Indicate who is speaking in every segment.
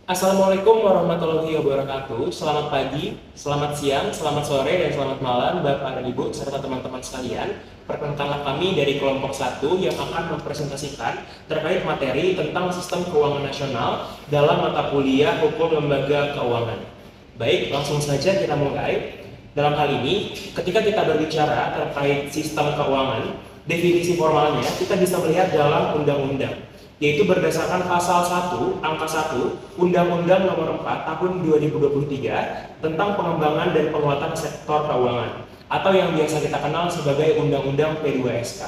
Speaker 1: Assalamualaikum warahmatullahi wabarakatuh. Selamat pagi, selamat siang, selamat sore, dan selamat malam Bapak dan Ibu serta teman-teman sekalian. Perkenalkanlah kami dari kelompok 1 yang akan mempresentasikan terkait materi tentang sistem keuangan nasional dalam mata kuliah Hukum Lembaga Keuangan. Baik, langsung saja kita mulai. Dalam hal ini, ketika kita berbicara terkait sistem keuangan, definisi formalnya kita bisa melihat dalam undang-undang, yaitu berdasarkan pasal 1 angka 1 Undang-Undang Nomor 4 Tahun 2023 tentang pengembangan dan penguatan sektor keuangan atau yang biasa kita kenal sebagai Undang-Undang P2SK.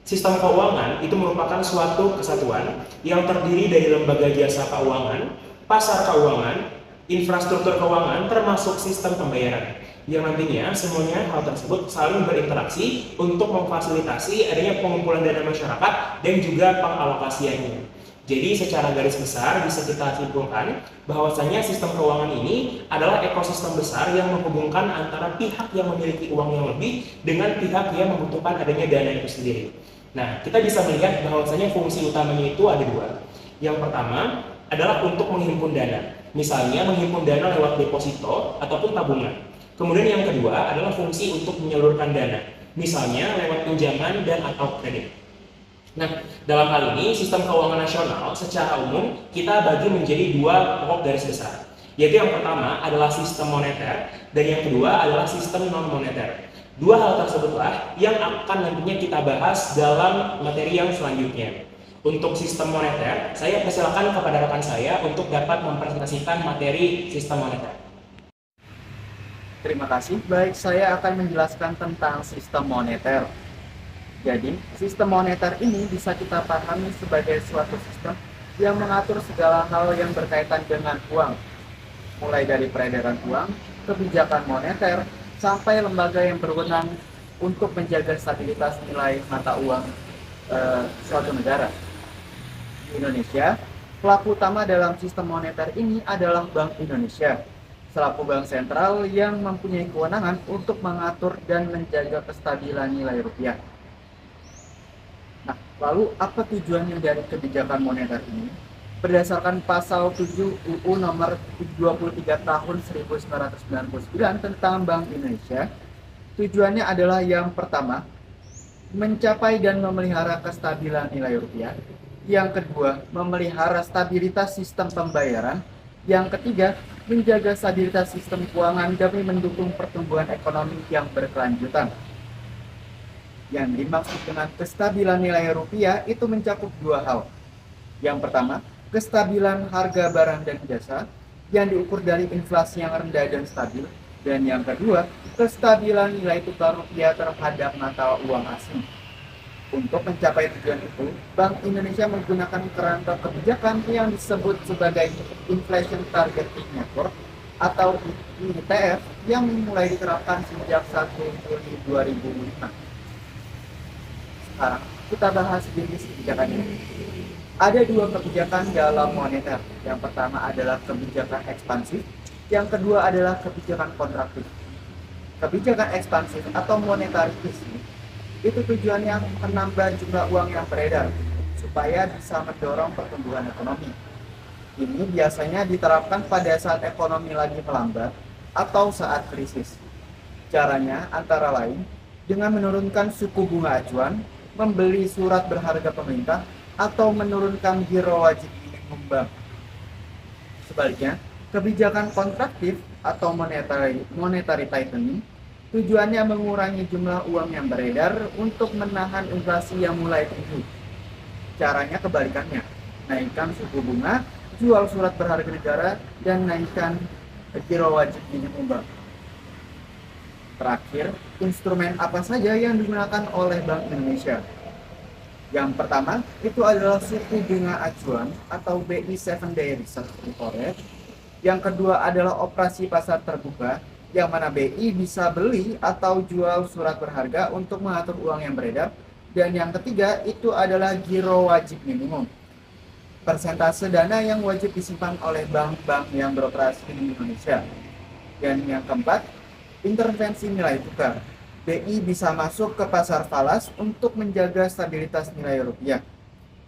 Speaker 1: Sistem keuangan itu merupakan suatu kesatuan yang terdiri dari lembaga jasa keuangan, pasar keuangan, infrastruktur keuangan, termasuk sistem pembayaran, yang nantinya semuanya hal tersebut saling berinteraksi untuk memfasilitasi adanya pengumpulan dana masyarakat dan juga pengalokasiannya. Jadi secara garis besar bisa kita simpulkan bahwasanya sistem keuangan ini adalah ekosistem besar yang menghubungkan antara pihak yang memiliki uang yang lebih dengan pihak yang membutuhkan adanya dana itu sendiri. Nah, kita bisa melihat bahwasanya fungsi utamanya itu ada dua. Yang pertama adalah untuk menghimpun dana, misalnya menghimpun dana lewat deposito ataupun tabungan. Kemudian yang kedua adalah fungsi untuk menyalurkan dana, misalnya lewat pinjaman dan atau kredit. Nah, dalam hal ini sistem keuangan nasional secara umum kita bagi menjadi dua pokok garis besar, yaitu yang pertama adalah sistem moneter dan yang kedua adalah sistem non moneter. Dua hal tersebutlah yang akan nantinya kita bahas dalam materi yang selanjutnya. Untuk sistem moneter, saya persilakan kepada rekan saya untuk dapat mempresentasikan materi sistem moneter.
Speaker 2: Terima kasih. Baik, saya akan menjelaskan tentang sistem moneter. Jadi, sistem moneter ini bisa kita pahami sebagai suatu sistem yang mengatur segala hal yang berkaitan dengan uang, mulai dari peredaran uang, kebijakan moneter, sampai lembaga yang berwenang untuk menjaga stabilitas nilai mata uang suatu negara. Di Indonesia, pelaku utama dalam sistem moneter ini adalah Bank Indonesia, selaku bank sentral yang mempunyai kewenangan untuk mengatur dan menjaga kestabilan nilai rupiah. Nah, lalu apa tujuannya dari kebijakan moneter ini? Berdasarkan pasal 7 UU nomor 23 tahun 1999 tentang Bank Indonesia, tujuannya adalah yang pertama, mencapai dan memelihara kestabilan nilai rupiah. Yang kedua, memelihara stabilitas sistem pembayaran. Yang ketiga, menjaga stabilitas sistem keuangan demi mendukung pertumbuhan ekonomi yang berkelanjutan. Yang dimaksud dengan kestabilan nilai rupiah itu mencakup dua hal. Yang pertama, kestabilan harga barang dan jasa yang diukur dari inflasi yang rendah dan stabil. Dan yang kedua, kestabilan nilai tukar rupiah terhadap mata uang asing. Untuk mencapai tujuan itu, Bank Indonesia menggunakan kerangka kebijakan yang disebut sebagai Inflation Targeting Network atau ITF yang mulai diterapkan sejak 1 Juli 2005. Sekarang kita bahas jenis kebijakan ini. Ada dua kebijakan dalam moneter. Yang pertama adalah kebijakan ekspansif, yang kedua adalah kebijakan kontraktif. Kebijakan ekspansif atau monetary easing itu tujuannya menambah jumlah uang yang beredar supaya bisa mendorong pertumbuhan ekonomi. Ini biasanya diterapkan pada saat ekonomi lagi melambat atau saat krisis. Caranya antara lain dengan menurunkan suku bunga acuan, membeli surat berharga pemerintah, atau menurunkan giro wajib minimum bank. Sebaliknya, kebijakan kontraktif atau monetary tightening tujuannya mengurangi jumlah uang yang beredar untuk menahan inflasi yang mulai tinggi. Caranya kebalikannya, naikkan suku bunga, jual surat berharga negara, dan naikkan giro wajib minimum bank. Terakhir, instrumen apa saja yang digunakan oleh Bank Indonesia? Yang pertama, itu adalah suku bunga acuan atau BI 7-day repo rate. Yang kedua adalah operasi pasar terbuka, yang mana BI bisa beli atau jual surat berharga untuk mengatur uang yang beredar. Dan yang ketiga itu adalah giro wajib minimum, persentase dana yang wajib disimpan oleh bank-bank yang beroperasi di Indonesia. Dan yang keempat, intervensi nilai tukar. BI bisa masuk ke pasar falas untuk menjaga stabilitas nilai rupiah.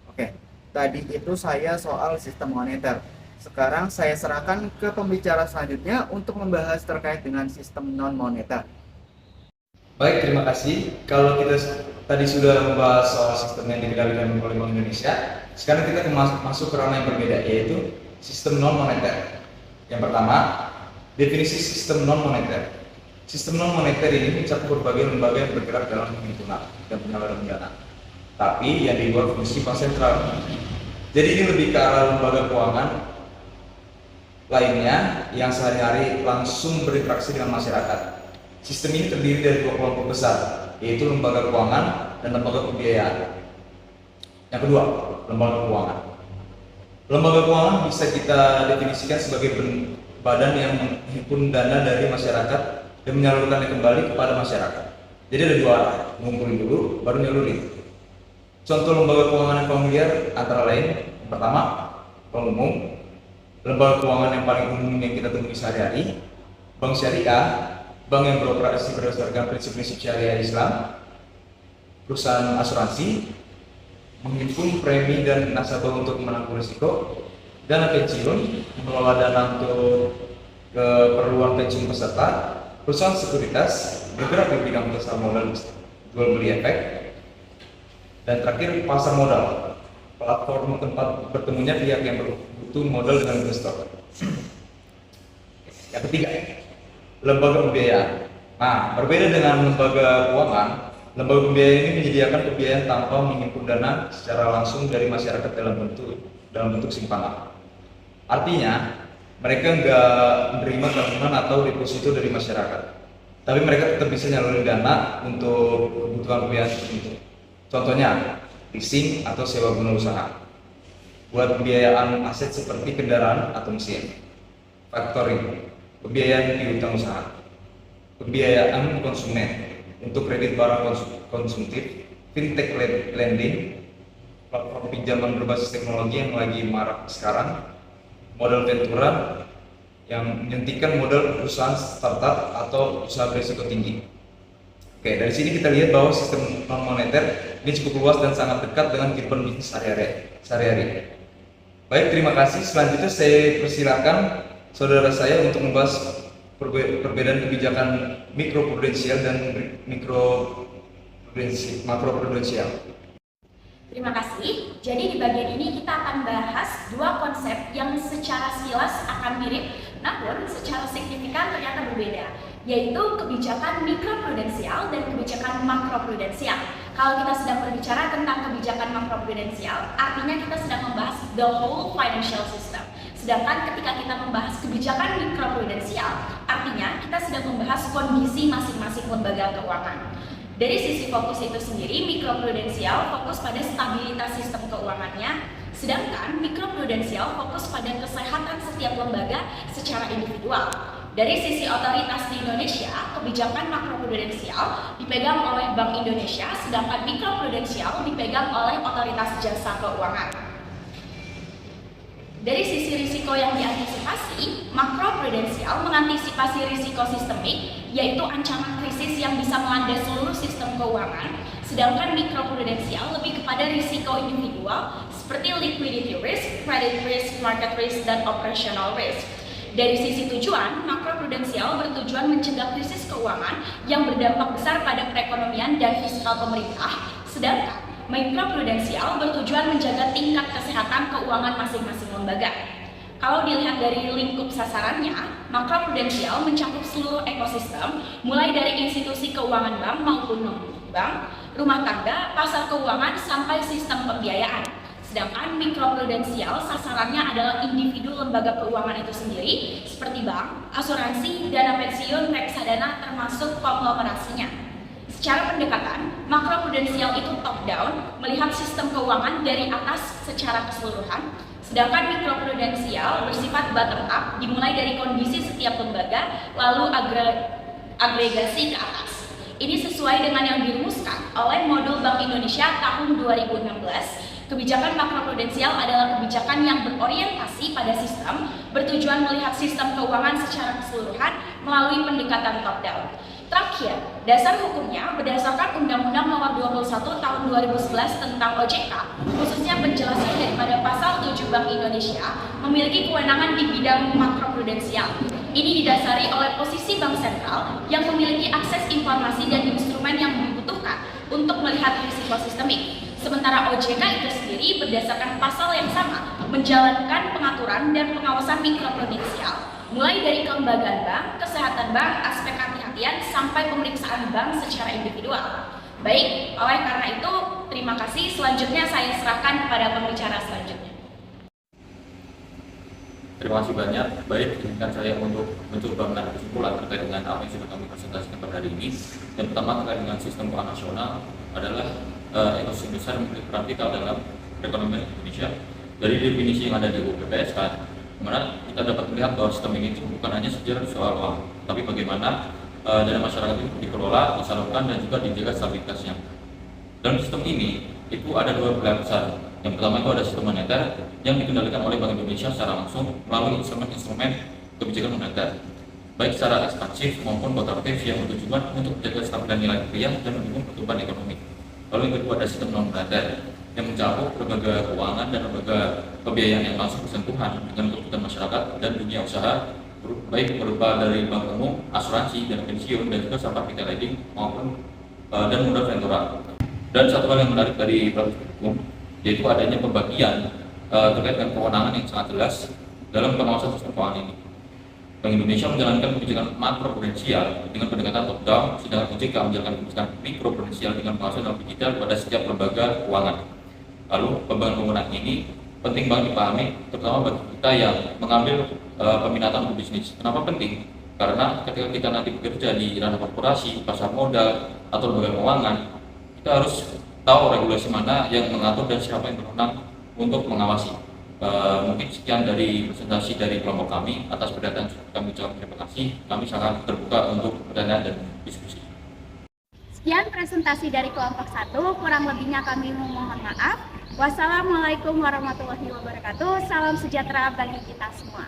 Speaker 2: Oke, tadi itu saya soal sistem moneter. Sekarang saya serahkan ke pembicara selanjutnya untuk membahas terkait dengan sistem non-moneter.
Speaker 3: Baik, terima kasih. Kalau kita tadi sudah membahas soal sistem yang dikendalikan oleh Bank Indonesia, sekarang kita masuk ke ranah yang berbeda, yaitu sistem non-moneter. Yang pertama, definisi sistem non-moneter. Sistem non-moneter ini mencakup berbagai lembaga yang bergerak dalam penghitungan dan penyaluran dana, tapi yang di luar fungsi bank sentral. Jadi ini lebih ke arah lembaga keuangan lainnya yang sehari-hari langsung berinteraksi dengan masyarakat. Sistem ini terdiri dari dua kelompok besar, yaitu lembaga keuangan dan lembaga pembiayaan. Yang kedua, lembaga keuangan. Lembaga keuangan bisa kita definisikan sebagai badan yang menghimpun dana dari masyarakat dan menyalurkannya kembali kepada masyarakat. Jadi ada dua arah, ngumpulin dulu, baru nyalurin. Contoh lembaga keuangan yang familiar antara lain, yang pertama, bank umum. Lembaga keuangan yang paling umum yang kita temui sehari-hari, bank syariah, bank yang beroperasi berdasarkan prinsip-prinsip syariah Islam, perusahaan asuransi, menghimpun premi dan nasabah untuk menanggung risiko, dana pensiun, mengelola dana untuk keperluan pensiun peserta, perusahaan sekuritas, bergerak di bidang pasar modal, jual beli efek, dan terakhir pasar modal, platform tempat bertemunya pihak yang butuh modal dengan investor. Yang ketiga, lembaga pembiayaan. Nah, berbeda dengan lembaga keuangan, lembaga pembiayaan ini menyediakan pembiayaan tanpa menghimpun dana secara langsung dari masyarakat dalam bentuk simpanan. Artinya, mereka nggak menerima tabungan atau deposito dari masyarakat, tapi mereka tetap bisa nyalurin dana untuk kebutuhan pembiayaan tertentu. Contohnya, leasing atau sewa guna usaha, buat pembiayaan aset seperti kendaraan atau mesin, factoring, pembiayaan piutang usaha, pembiayaan konsumen untuk kredit barang konsumtif, fintech lending, platform pinjaman berbasis teknologi yang lagi marak sekarang, modal ventura yang menyuntikkan modal perusahaan startup atau usaha berisiko tinggi. Oke, dari sini kita lihat bahwa sistem non-moneter ini cukup luas dan sangat dekat dengan kehidupan bisnis sehari-hari. Baik, terima kasih. Selanjutnya saya persilakan saudara saya untuk membahas perbedaan kebijakan mikroprudensial dan makroprudensial.
Speaker 4: Terima kasih. Jadi di bagian ini kita akan bahas dua konsep yang secara sekilas akan mirip, namun secara signifikan ternyata berbeda, yaitu kebijakan mikroprudensial dan kebijakan makroprudensial. Kalau kita sedang berbicara tentang kebijakan makroprudensial, artinya kita sedang membahas the whole financial system. Sedangkan ketika kita membahas kebijakan mikroprudensial, artinya kita sedang membahas kondisi masing-masing lembaga keuangan. Dari sisi fokus itu sendiri, mikroprudensial fokus pada stabilitas sistem keuangannya, sedangkan mikroprudensial fokus pada kesehatan setiap lembaga secara individual. Dari sisi otoritas di Indonesia, kebijakan makroprudensial dipegang oleh Bank Indonesia, sedangkan mikroprudensial dipegang oleh Otoritas Jasa Keuangan. Dari sisi risiko yang diantisipasi, makroprudensial mengantisipasi risiko sistemik, yaitu ancaman krisis yang bisa melanda seluruh sistem keuangan, sedangkan mikroprudensial lebih kepada risiko individual seperti liquidity risk, credit risk, market risk, dan operational risk. Dari sisi tujuan, makroprudensial bertujuan mencegah krisis keuangan yang berdampak besar pada perekonomian dan fiskal pemerintah, sedangkan mikroprudensial bertujuan menjaga tingkat kesehatan keuangan masing-masing lembaga. Kalau dilihat dari lingkup sasarannya, makroprudensial mencakup seluruh ekosistem, mulai dari institusi keuangan bank maupun non-bank, rumah tangga, pasar keuangan, sampai sistem pembiayaan. Sedangkan mikroprudensial sasarannya adalah individu lembaga keuangan itu sendiri, seperti bank, asuransi, dana pensiun, reksadana, termasuk konglomerasinya. Secara pendekatan, makroprudensial itu top down, melihat sistem keuangan dari atas secara keseluruhan, sedangkan mikroprudensial bersifat bottom up, dimulai dari kondisi setiap lembaga, lalu agregasi ke atas. Ini sesuai dengan yang dirumuskan oleh Modul Bank Indonesia tahun 2016. Kebijakan makroprudensial adalah kebijakan yang berorientasi pada sistem, bertujuan melihat sistem keuangan secara keseluruhan melalui pendekatan top down. Terakhir, dasar hukumnya berdasarkan Undang-Undang Nomor 21 Tahun 2011 tentang OJK, khususnya penjelasan daripada Pasal 7 Bank Indonesia memiliki kewenangan di bidang makroprudensial. Ini didasari oleh posisi bank sentral yang memiliki akses informasi dan instrumen yang dibutuhkan untuk melihat risiko sistemik. Sementara OJK itu sendiri berdasarkan pasal yang sama menjalankan pengaturan dan pengawasan mikroprudensial, mulai dari kelembagaan bank, kesehatan bank, aspek kehati-hatian, sampai pemeriksaan bank secara individual. Baik, oleh karena itu, terima kasih. Selanjutnya saya serahkan kepada pembicara selanjutnya.
Speaker 5: Terima kasih banyak. Baik, izinkan saya untuk mencoba menarik kesimpulan terkait dengan apa yang sudah kami presentasikan pada hari ini. Yang pertama terkait dengan sistem keuangan nasional adalah ekosistem besar yang memiliki peran vital dalam perekonomian Indonesia. Dari definisi yang ada di UU PPSK, dimana kita dapat melihat bahwa sistem ini bukan hanya sejarah soal uang, tapi bagaimana dana masyarakat itu dikelola, disalurkan, dan juga dijaga stabilitasnya. Dalam sistem ini, itu ada dua pilar besar. Yang pertama itu ada sistem moneter yang dikendalikan oleh Bank Indonesia secara langsung melalui instrumen-instrumen kebijakan moneter, baik secara ekspansif maupun kontraktif yang bertujuan untuk menjaga stabilitas nilai rupiah dan mendukung pertumbuhan ekonomi. Lalu yang kedua ada sistem non-moneter yang mencakup lembaga keuangan dan lembaga pembiayaan yang langsung bersentuhan dengan kebutuhan masyarakat dan dunia usaha, baik berupa dari bank umum, asuransi, dan pensiun, dan juga sampah retail lending maupun dan modal ventura. Dan satu hal yang menarik dari peraturan hukum yaitu adanya pembagian terkait dengan kewenangan yang sangat jelas dalam pengawasan sistem keuangan ini. Bank Indonesia menjalankan kebijakan makroprudensial dengan pendekatan top down, sedangkan OJK menjalankan kebijakan mikroprudensial dengan pengawasan yang digital pada setiap lembaga keuangan. Lalu pembagian kewenangan ini penting banget dipahami, terutama bagi kita yang mengambil peminatan untuk bisnis. Kenapa penting? Karena ketika kita nanti bekerja di ranah korporasi, pasar modal, atau lembaga keuangan, kita harus tahu regulasi mana yang mengatur dan siapa yang berwenang untuk mengawasi. Mungkin sekian dari presentasi dari kelompok kami. Atas perhatian kami ucapkan terima kasih. Kami sangat terbuka untuk pertanyaan dan diskusi.
Speaker 6: Sekian presentasi dari kelompok 1, kurang lebihnya kami memohon maaf. Wassalamualaikum warahmatullahi wabarakatuh. Salam sejahtera bagi kita semua.